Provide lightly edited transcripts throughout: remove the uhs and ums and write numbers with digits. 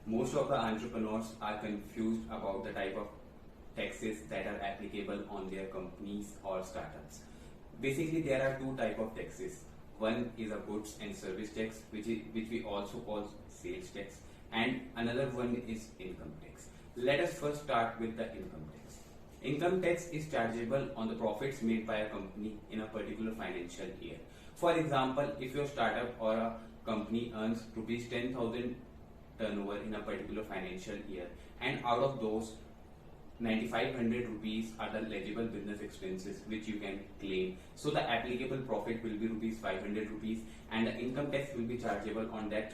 Most of the entrepreneurs are confused about the type of taxes that are applicable on their companies or startups. Basically, there are two type of taxes. One is a goods and service tax, which we also call sales tax, and another one is income tax. Let us first start with the income tax. Income tax is chargeable on the profits made by a company in a particular financial year. For example, if your startup or a company earns rupees 10,000 turnover in a particular financial year, and out of those 9500 rupees are the legible business expenses which you can claim. So the applicable profit will be rupees 500 rupees, and the income tax will be chargeable on that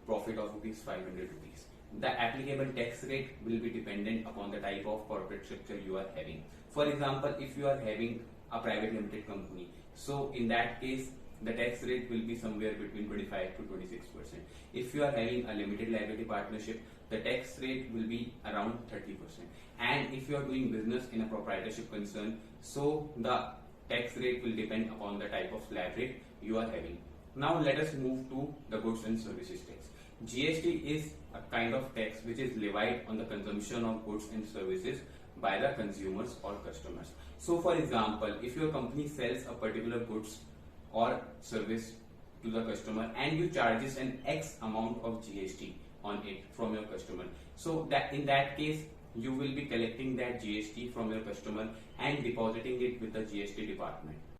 profit of rupees 500 rupees. The applicable tax rate will be dependent upon the type of corporate structure you are having. For example, if you are having a private limited company, so in that case the tax rate will be somewhere between 25 to 26%. If you are having a limited liability partnership, the tax rate will be around 30%. And if you are doing business in a proprietorship concern, so the tax rate will depend upon the type of slab rate you are having. Now let us move to the goods and services tax. GST is a kind of tax which is levied on the consumption of goods and services by the consumers or customers. So for example, if your company sells a particular goods or service to the customer and you charges an X amount of GST on it from your customer, so that in that case you will be collecting that GST from your customer and depositing it with the GST department.